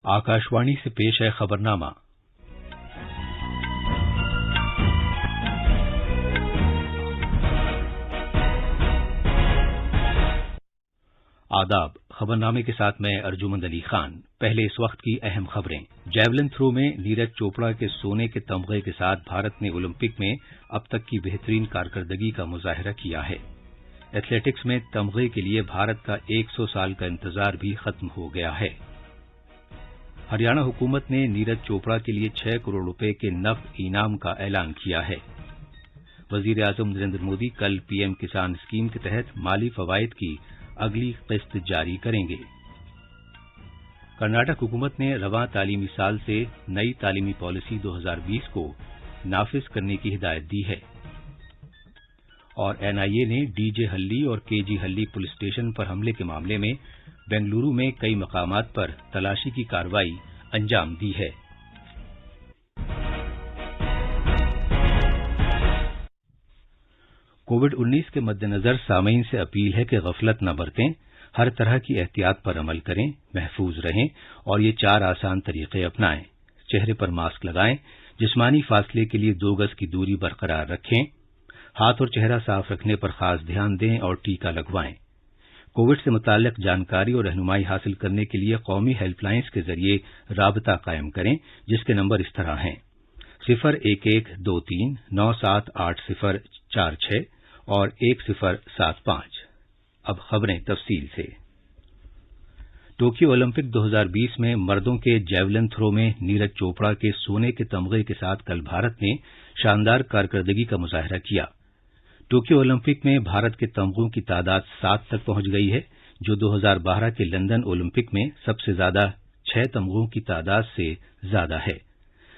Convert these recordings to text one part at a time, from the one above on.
आकाशवाणी से पेश है खबरनामा। आदाब। खबरनामे के साथ मैं अर्जुमंद अली खान। पहले इस वक्त की अहम खबरें। जैवलिन थ्रो में नीरज चोपड़ा के सोने के तमगे के साथ भारत ने ओलंपिक में अब तक की बेहतरीन कारकर्दगी का मुजाहरा किया है। एथलेटिक्स में तमगे के लिए भारत का 100 साल का इंतजार भी खत्म हो गया है। हरियाणा हुकूमत ने नीरज चोपड़ा के लिए 6 करोड़ रुपए के नकद इनाम का ऐलान किया है। वजीर आजम नरेंद्र मोदी कल पीएम किसान स्कीम के तहत माली फवायद की अगली किस्त जारी करेंगे। कर्नाटक हुकूमत ने रवां तालीमी साल से नई तालीमी पॉलिसी 2020 को नाफिज करने की हिदायत दी है। और एनआईए ने डीजे हल्ली और केजी हल्ली पुलिस स्टेशन पर हमले के मामले में बेंगलुरु में कई मकामात पर तलाशी की कार्रवाई अंजाम दी है। कोविड-19 के मद्देनजर सामीन से अपील है कि गफलत न बरतें, हर तरह की एहतियात पर अमल करें, महफूज रहें और ये 4 आसान तरीके अपनाएं। चेहरे पर मास्क लगाएं, जिस्मानी फासले के लिए 2 गज की दूरी बरकरार रखें, हाथ और चेहरा साफ रखने पर खास ध्यान दें और टीका लगवाएं। कोविड से मुताल्लिक जानकारी और रहनुमाई हासिल करने के लिए कौमी हेल्पलाइंस के जरिए राबता कायम करें, जिसके नंबर इस तरह हैं 01123 978046 और 1075। अब खबरें तफसील से। टोक्यो ओलंपिक 2020 में मर्दों के जैवलिन थ्रो में नीरज चोपड़ा के सोने के तमगे के साथ कल भारत ने शानदार कारकर्दगी का मुजाहरा किया। टोक्यो ओलंपिक में भारत के तमगों की तादाद 7 तक पहुंच गई है, जो 2012 के लंदन ओलंपिक में सबसे ज्यादा 6 तमगों की तादाद से ज्यादा है।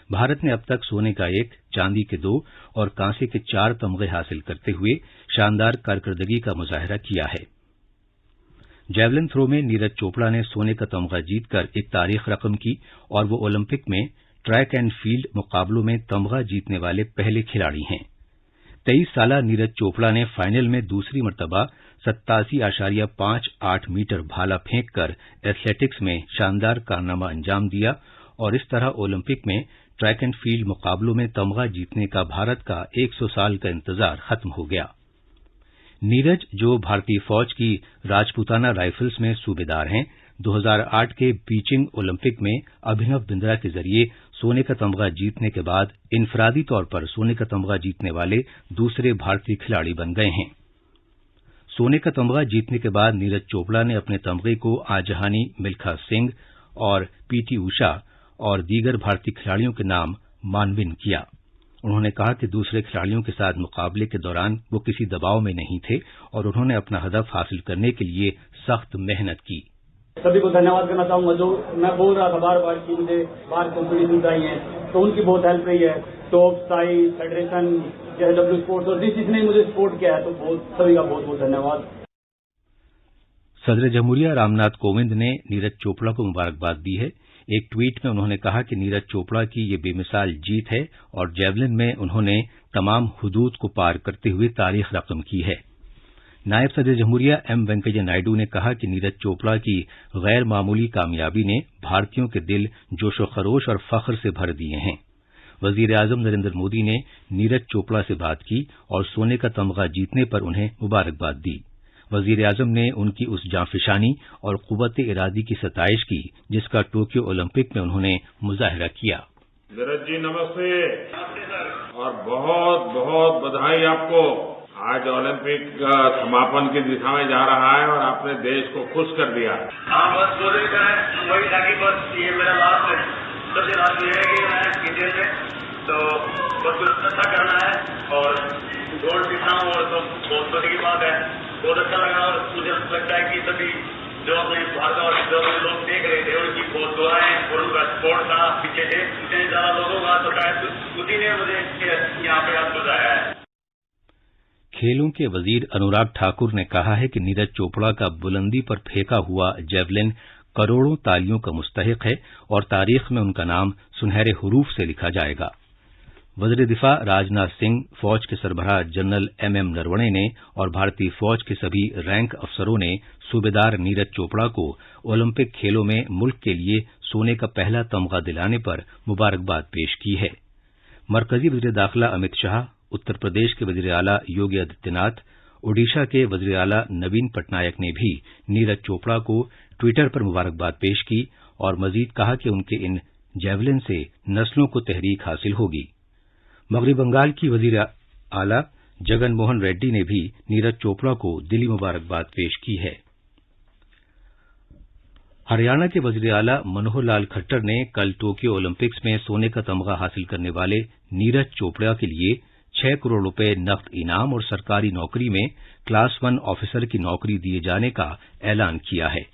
भारत ने अब तक सोने का 1, चांदी के 2 और कांसे के 4 तमगे हासिल करते हुए शानदार कारकर्दगी का मुजाहरा किया है। जैवलिन थ्रो में नीरज चोपड़ा ने सोने का तमगा जीतकर एक तारीख रकम की और वो ओलंपिक में ट्रैक एंड फील्ड मुकाबलों में तमगा जीतने वाले पहले खिलाड़ी हैं। 23 साला नीरज चोपड़ा ने फाइनल में दूसरी मर्तबा 87.58 मीटर भाला फेंककर एथलेटिक्स में शानदार कारनामा अंजाम दिया और इस तरह ओलंपिक में ट्रैक एंड फील्ड मुकाबलों में तमगा जीतने का भारत का 100 साल का इंतजार खत्म हो गया। नीरज, जो भारतीय फौज की राजपूताना राइफल्स में सूबेदार हैं, 2008 के बीजिंग ओलंपिक में अभिनव बिंद्रा के जरिए सोने का तमगा जीतने के बाद इनफरादी तौर पर सोने का तमगा जीतने वाले दूसरे भारतीय खिलाड़ी बन गए हैं। सोने का तमगा जीतने के बाद नीरज चोपड़ा ने अपने तमगे को आजहानी मिल्खा सिंह और पीटी उषा और दीगर भारतीय खिलाड़ियों के नाम मानविन किया। उन्होंने कहा कि दूसरे खिलाड़ियों के साथ मुकाबले के दौरान वो किसी दबाव में नहीं थे और उन्होंने अपना हदफ हासिल करने के लिए सख्त मेहनत की। सभी को धन्यवाद करना चाहूंगा। जो मैं बोल रहा था बार बार कि मुझे बाहर कॉम्पिटिशन आई है, तो उनकी बहुत हेल्प रही है। Top Sai federation, JW sports और जिसने मुझे सपोर्ट किया है, तो सभी का बहुत बहुत धन्यवाद। सदर जमहूरिया रामनाथ कोविंद ने नीरज चोपड़ा को मुबारकबाद दी है। एक ट्वीट में उन्होंने कहा कि नीरज चोपड़ा की ये बेमिसाल जीत है और जैवलिन में उन्होंने तमाम हुदूद को पार करते हुए तारीख रकम की है। नायब सदर जमहूरिया एम वेंकैया नायडू ने कहा कि नीरज चोपड़ा की गैर मामूली कामयाबी ने भारतीयों के दिल जोशो खरोश और फख्र से भर दिए हैं। वजीर आजम नरेंद्र मोदी ने नीरज चोपड़ा से बात की और सोने का तमगा जीतने पर उन्हें मुबारकबाद दी। वजीर आजम ने उनकी उस जांफिशानी और कुव्वत इरादी की सताइश की जिसका टोक्यो ओलंपिक में उन्होंने मुजाहरा किया। नीरज जी नमस्ते और बहुत बहुत बधाई आपको। आज ओलंपिक समापन की दिशा में जा रहा है और आपने देश को खुश कर दिया। हाँ, बस बोले वही था कि बस ये मेरा लास्ट है। सबसे लास्ट ये है कि मैं इंडिया में तो बस कुछ अच्छा करना है और गोल्ड जीतना और तो बहुत बड़ी की बात है। बहुत अच्छा लगा और मुझे लगता है कि सभी जो अपने भारत और जो लोग देख रहे थे उनकी बहुत दुआएं और उनका सपोर्ट था पीछे से इतने ज्यादा लोगों का, तो शायद उसी ने मुझे यहाँ पे हाथ बुलाया है। खेलों के वजीर अनुराग ठाकुर ने कहा है कि नीरज चोपड़ा का बुलंदी पर फेंका हुआ जैवलिन करोड़ों तालियों का मुस्तहिक है और तारीख में उनका नाम सुनहरे हरूफ से लिखा जाएगा। वज़ीर दिफा राजनाथ सिंह, फौज के सरबराह जनरल MM नरवणे ने और भारतीय फौज के सभी रैंक अफसरों ने सूबेदार नीरज चोपड़ा को ओलंपिक खेलों में मुल्क के लिए सोने का पहला तमगा दिलाने पर मुबारकबाद पेश की है। मरकजी वज़ीर दाखिला अमित शाह, उत्तर प्रदेश के वज़ीर आला योगी आदित्यनाथ, ओडिशा के वज़ीर आला नवीन पटनायक ने भी नीरज चोपड़ा को ट्विटर पर मुबारकबाद पेश की और मजीद कहा कि उनके इन जैवलिन से नस्लों को तहरीक हासिल होगी। मगरबी बंगाल की वज़ीर आला जगन मोहन रेड्डी ने भी नीरज चोपड़ा को दिली मुबारकबाद पेश की है। हरियाणा के वज़ीर आला मनोहर लाल खट्टर ने कल टोक्यो ओलंपिक्स में सोने का तमगा हासिल करने वाले नीरज चोपड़ा के लिए 6 करोड़ रुपए नकद इनाम और सरकारी नौकरी में क्लास 1 ऑफिसर की नौकरी दिए जाने का ऐलान किया है।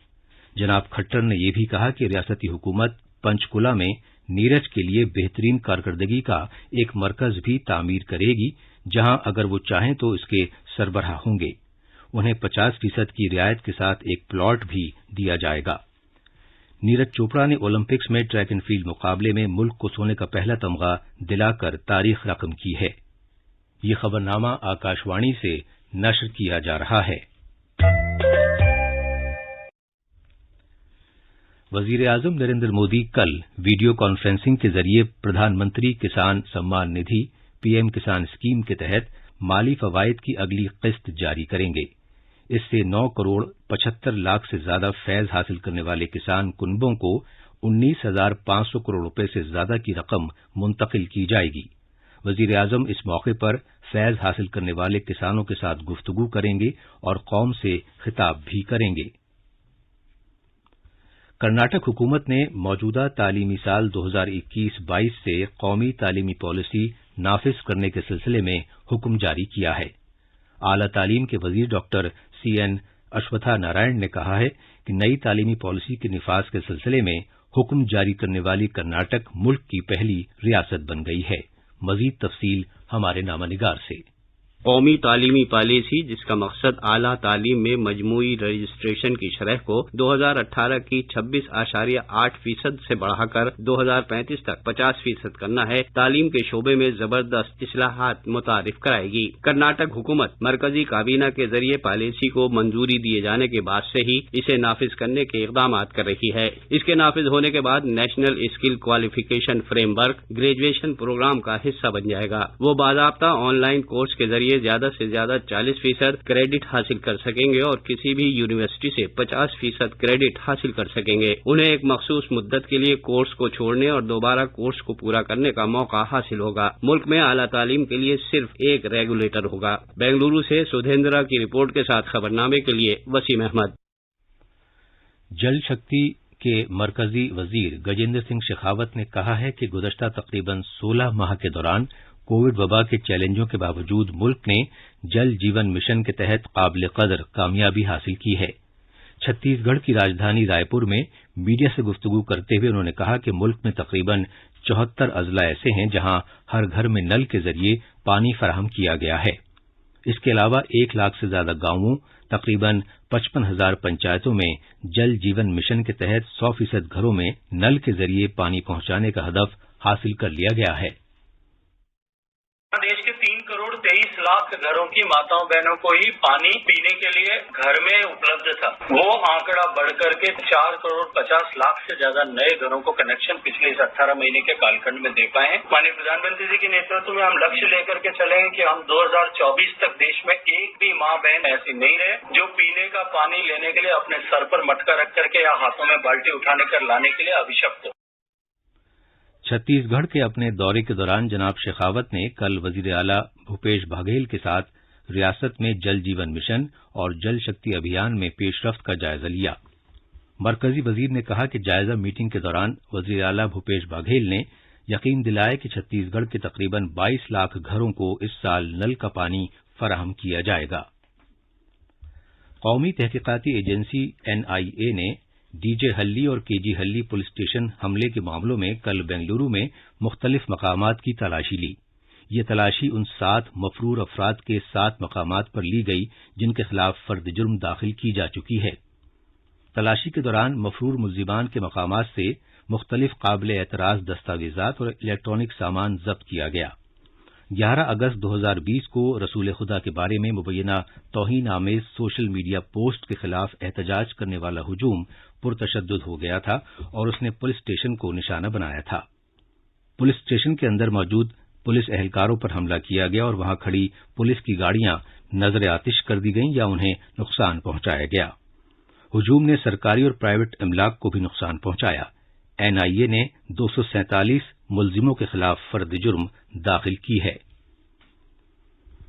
जनाब खट्टर ने यह भी कहा कि रियासती हुकूमत पंचकुला में नीरज के लिए बेहतरीन कारकर्दगी का एक मरकज भी तामीर करेगी, जहां अगर वो चाहें तो इसके सरबराह होंगे। उन्हें 50% की रियायत के साथ एक प्लॉट भी दिया जाएगा। नीरज चोपड़ा ने ओलंपिक्स में ट्रैक एंड फील्ड मुकाबले में मुल्क को सोने का पहला तमगा दिलाकर तारीख रकम की है। ये खबरनामा आकाशवाणी से नश्र किया जा रहा है। वजीर आजम नरेंद्र मोदी कल वीडियो कॉन्फ्रेंसिंग के जरिए प्रधानमंत्री किसान सम्मान निधि PM किसान स्कीम के तहत माली फवायद की अगली किस्त जारी करेंगे। इससे 9 करोड़ 75 लाख से ज्यादा फैज हासिल करने वाले किसान कुनबों को 19,500 करोड़ रुपए से ज्यादा की रकम मुंतकिल की जाएगी। वजीर आजम इस मौके पर फैज हासिल करने वाले किसानों के साथ गुफ्तगू करेंगे और कौम से खिताब भी करेंगे। कर्नाटक हुकूमत ने मौजूदा तालीमी साल 2021-22 से कौमी तालीमी पॉलिसी नाफिज करने के सिलसिले में हुक्म जारी किया है। आला तालीम के वजीर डॉक्टर CN अश्वथा नारायण ने कहा है कि नई तालीमी पॉलिसी के निफाज के सिलसिले में हुक्म जारी करने वाली कर्नाटक मुल्क की पहली रियासत बन गई है। मजीद तफसील हमारे नामानिगार से। कौमी तालीमी पॉलिसी, जिसका मकसद आला तालीम में मजमूई रजिस्ट्रेशन की शरह को 2018 की 26.8% से बढ़ाकर 2035 तक 50% करना है, तालीम के शोबे में जबरदस्त इस्लाहात मुतारिफ कराएगी। कर्नाटक हुकूमत मरकजी काबीना के जरिए पॉलिसी को मंजूरी दिए जाने के बाद से ही इसे नाफिज करने के इकदाम कर रही है। इसके नाफिज होने के बाद national skill qualification framework graduation programme का हिस्सा बन जाएगा। वो बाकायदा ऑनलाइन कोर्स के जरिए ज्यादा से ज्यादा 40% क्रेडिट हासिल कर सकेंगे और किसी भी यूनिवर्सिटी से 50% क्रेडिट हासिल कर सकेंगे। उन्हें एक मखसूस मुद्दत के लिए कोर्स को छोड़ने और दोबारा कोर्स को पूरा करने का मौका हासिल होगा। मुल्क में आला तालीम के लिए सिर्फ एक रेगुलेटर होगा। बेंगलुरु से सुधेंद्रा की रिपोर्ट के साथ खबरनामे के लिए वसीम अहमद। जल शक्ति के मरकजी वजीर गजेंद्र सिंह शेखावत ने कहा है कि गुज़श्ता तकरीबन 16 माह के दौरान कोविड वबा के चैलेंजों के बावजूद मुल्क ने जल जीवन मिशन के तहत काबिल कदर कामयाबी हासिल की है। छत्तीसगढ़ की राजधानी रायपुर में मीडिया से गुफ्तगू करते हुए उन्होंने कहा कि मुल्क में तकरीबन 74 अजला ऐसे हैं जहां हर घर में नल के जरिए पानी फराहम किया गया है। इसके अलावा 1 लाख से ज्यादा गांवों, तकरीबन 55,000 पंचायतों में जल जीवन मिशन के तहत 100% घरों में नल के जरिए पानी पहुंचाने का हदफ हासिल कर लिया गया है। देश के 3 करोड़ 23 लाख घरों की माताओं बहनों को ही पानी पीने के लिए घर में उपलब्ध था। वो आंकड़ा बढ़कर के 4 करोड़ 50 लाख से ज्यादा नए घरों को कनेक्शन पिछले इस 18 महीने के कालखंड में दे पाए हैं। माननीय प्रधानमंत्री जी के नेतृत्व में हम लक्ष्य लेकर के चलेंगे कि हम 2024 तक देश में एक भी माँ बहन ऐसी नहीं रहे जो पीने का पानी लेने के लिए अपने सर पर मटका रख करके या हाथों में बाल्टी उठाने कर लाने के लिए अभिशप्त हो। छत्तीसगढ़ के अपने दौरे के दौरान जनाब शेखावत ने कल वजीर आला भूपेश बघेल के साथ रियासत में जल जीवन मिशन और जल शक्ति अभियान में पेशरफ्त का जायजा लिया। मरकजी वजीर ने कहा कि जायजा मीटिंग के दौरान वजीर आला भूपेश बघेल ने यकीन दिलाया कि छत्तीसगढ़ के तकरीबन 22 लाख घरों को इस साल नल का पानी फराहम किया जाएगा। कौमी तहकीकाती एजेंसी NIA ने DJ हल्ली और KG हल्ली पुलिस स्टेशन हमले के मामलों में कल बेंगलुरु में मुख्तलिफ मकामात की तलाशी ली। ये तलाशी उन 7 मफरूर अफराद के 7 मकामात पर ली गई जिनके खिलाफ फर्द जुर्म दाखिल की जा चुकी है। तलाशी के दौरान मफरूर मुल्जिमान के मकामात से मुख्तलिफ काबिल एतराज दस्तावेजात और इलेक्ट्रॉनिक सामान जब्त किया गया। 11 اگست 2020 کو رسول خدا کے بارے میں مبینہ توہین آمیز سوشل میڈیا پوسٹ کے خلاف احتجاج کرنے والا ہجوم پرتشدد ہو گیا تھا اور اس نے پولیس اسٹیشن کو نشانہ بنایا تھا۔ پولیس اسٹیشن کے اندر موجود پولیس اہلکاروں پر حملہ کیا گیا اور وہاں کھڑی پولیس کی گاڑیاں نظر آتش کر دی گئیں یا انہیں نقصان پہنچایا گیا۔ ہجوم نے سرکاری اور پرائیویٹ املاک کو بھی نقصان پہنچایا۔ NIA نے 247 ملزموں کے خلاف فرد جرم داخل کی ہے۔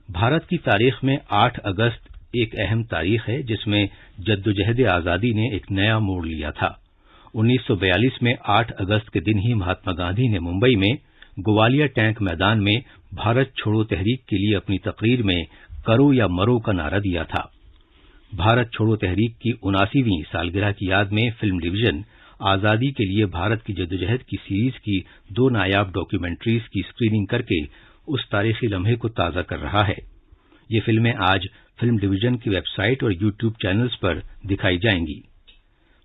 بھارت کی تاریخ میں 8 اگست ایک اہم تاریخ ہے جس میں جدوجہد آزادی نے ایک نیا موڑ لیا تھا۔ 1942 میں 8 اگست کے دن ہی مہاتما گاندھی نے ممبئی میں گوالیا ٹینک میدان میں بھارت چھوڑو تحریک کے لیے اپنی تقریر میں کرو یا مرو کا نعرہ دیا تھا۔ بھارت چھوڑو تحریک کی 79ویں سالگرہ کی یاد میں فلم ڈویژن آزادی کے لیے بھارت کی جدوجہد کی سیریز کی 2 نایاب ڈاکیومنٹریز کی اسکریننگ کر کے اس تاریخی لمحے کو تازہ کر رہا ہے۔ یہ فلمیں آج فلم ڈویژن کی ویب سائٹ اور YouTube چینلز پر دکھائی جائیں گی۔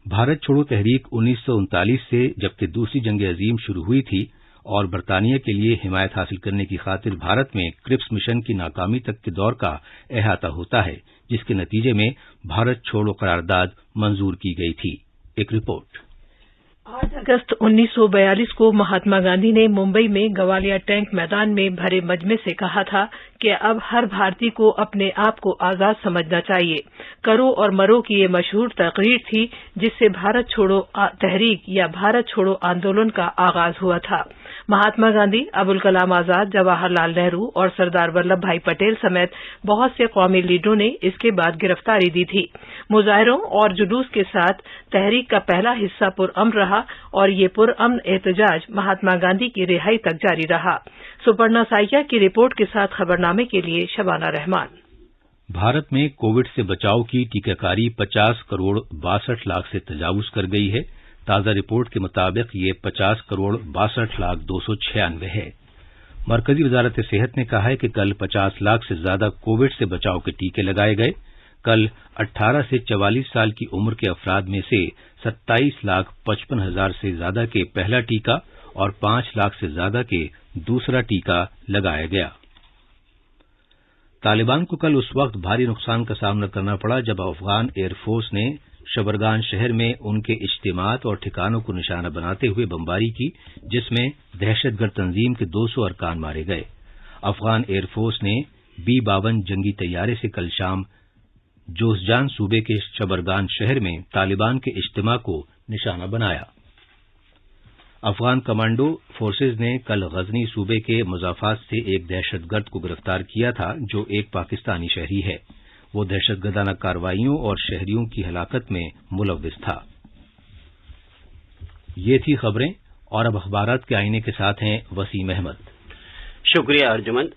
بھارت چھوڑو تحریک 1939 سے جبکہ دوسری جنگ عظیم شروع ہوئی تھی اور برطانیہ کے لیے حمایت حاصل کرنے کی خاطر بھارت میں کرپس مشن کی ناکامی تک کے دور کا احاطہ ہوتا ہے، جس کے نتیجے میں بھارت چھوڑو قرارداد منظور کی گئی تھی۔ ایک رپورٹ۔ 8 اگست 1942 کو مہاتما گاندھی نے ممبئی میں گوالیا ٹینک میدان میں بھرے مجمع سے کہا تھا کہ اب ہر بھارتی کو اپنے آپ کو آزاد سمجھنا چاہیے۔ کرو اور مرو کی یہ مشہور تقریر تھی جس سے بھارت چھوڑو تحریک یا بھارت چھوڑو آندولن کا آغاز ہوا تھا۔ مہاتما گاندھی، ابوالکلام آزاد، جواہر لال نہرو اور سردار ولبھ بھائی پٹیل سمیت بہت سے قومی لیڈروں نے اس کے بعد گرفتاری دی تھی۔ مظاہروں اور جلوس کے ساتھ تحریک کا پہلا حصہ پرامن رہا اور یہ پرامن احتجاج مہاتما گاندھی کی رہائی تک جاری رہا۔ سپرنا سائکیا کی رپورٹ کے ساتھ خبرنامے کے لیے شبانہ رحمان۔ بھارت میں کووڈ سے بچاؤ کی ٹیکہ کاری 50 کروڑ 62 لاکھ سے تجاوز کر گئی ہے۔ تازہ رپورٹ کے مطابق یہ 50 کروڑ 62 لاکھ 296 ہے۔ مرکزی وزارت صحت نے کہا ہے کہ کل 50 لاکھ سے زیادہ کووڈ سے بچاؤ کے ٹیکے لگائے گئے۔ کل 18 سے 44 سال کی عمر کے افراد میں سے 27 لاکھ 55 ہزار سے زیادہ کے پہلا ٹیکہ اور 5 لاکھ سے زیادہ کے دوسرا ٹیکہ لگایا گیا۔ طالبان کو کل اس وقت بھاری نقصان کا سامنا کرنا پڑا جب افغان ایئر فورس نے شبرگان شہر میں ان کے اجتماعات اور ٹھکانوں کو نشانہ بناتے ہوئے بمباری کی، جس میں دہشت گرد تنظیم کے 200 ارکان مارے گئے۔ افغان ایئر فورس نے B-52 جنگی طیارے سے کل شام جوزجان صوبے کے شبرگان شہر میں طالبان کے اجتماع کو نشانہ بنایا۔ افغان کمانڈو فورسز نے کل غزنی صوبے کے مضافات سے ایک دہشت گرد کو گرفتار کیا تھا جو ایک پاکستانی شہری ہے۔ وہ دہشت گردانہ کارروائیوں اور شہریوں کی ہلاکت میں ملوث تھا۔ یہ تھی خبریں، اور اب اخبارات کے آئینے کے ساتھ ہیں وسیم احمد۔ شکریہ ارجمن۔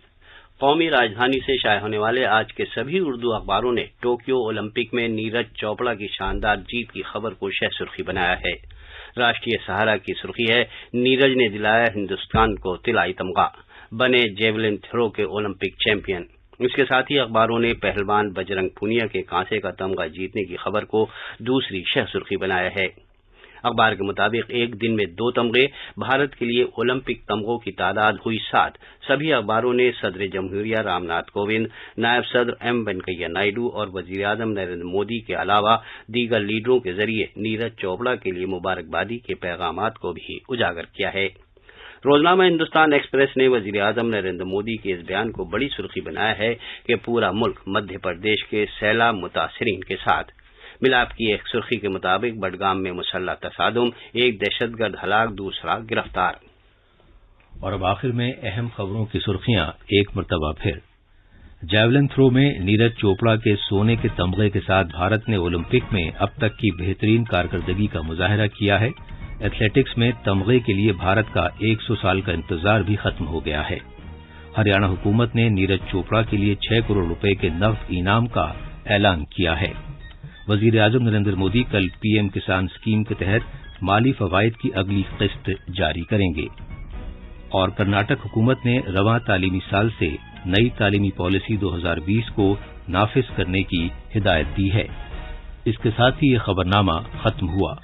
قومی راجدھانی سے شائع ہونے والے آج کے سبھی اردو اخباروں نے ٹوکیو اولمپک میں نیرج چوپڑا کی شاندار جیت کی خبر کو شہ سرخی بنایا ہے۔ راشٹریہ سہارا کی سرخی ہے، نیرج نے دلایا ہندوستان کو طلائی تمغہ، بنے جیولن تھرو کے اولمپک چیمپئن۔ اس کے ساتھ ہی اخباروں نے پہلوان بجرنگ پونیا کے کانسے کا تمغہ جیتنے کی خبر کو دوسری شہ سرخی بنایا ہے۔ اخبار کے مطابق ایک دن میں 2 تمغے، بھارت کے لیے اولمپک تمغوں کی تعداد ہوئی 7۔ سبھی اخباروں نے صدر جمہوریہ رام ناتھ کووند، نائب صدر ایم وینکیا نائیڈو اور وزیر اعظم نریندر مودی کے علاوہ دیگر لیڈروں کے ذریعے نیرج چوپڑا کے لیے مبارکبادی کے پیغامات کو بھی اجاگر کیا ہے۔ روزنامہ ہندوستان ایکسپریس نے وزیر اعظم نریندر مودی کے اس بیان کو بڑی سرخی بنایا ہے کہ پورا ملک مدھیہ پردیش کے سیلاب متاثرین کے ساتھ۔ ملاپ کی ایک سرخی کے مطابق بڈگام میں مسلح تصادم، ایک دہشت گرد ہلاک، دوسرا گرفتار۔ اور اب آخر میں اہم خبروں کی سرخیاں ایک مرتبہ پھر۔ جیولن تھرو میں نیرج چوپڑا کے سونے کے تمغے کے ساتھ بھارت نے اولمپک میں اب تک کی بہترین کارکردگی کا مظاہرہ کیا ہے۔ ایتھلیٹکس میں تمغے کے لیے بھارت کا 100 سال کا انتظار بھی ختم ہو گیا ہے۔ ہریانہ حکومت نے نیرج چوپڑا کے لیے 6 کروڑ روپے کے نقد انعام کا اعلان کیا ہے۔ وزیر اعظم نریندر مودی کل PM کسان اسکیم کے تحت مالی فوائد کی اگلی قسط جاری کریں گے۔ اور کرناٹک حکومت نے رواں تعلیمی سال سے نئی تعلیمی پالیسی 2020 کو نافذ کرنے کی ہدایت دی ہے۔ اس کے ساتھ ہی یہ خبرنامہ ختم ہوا۔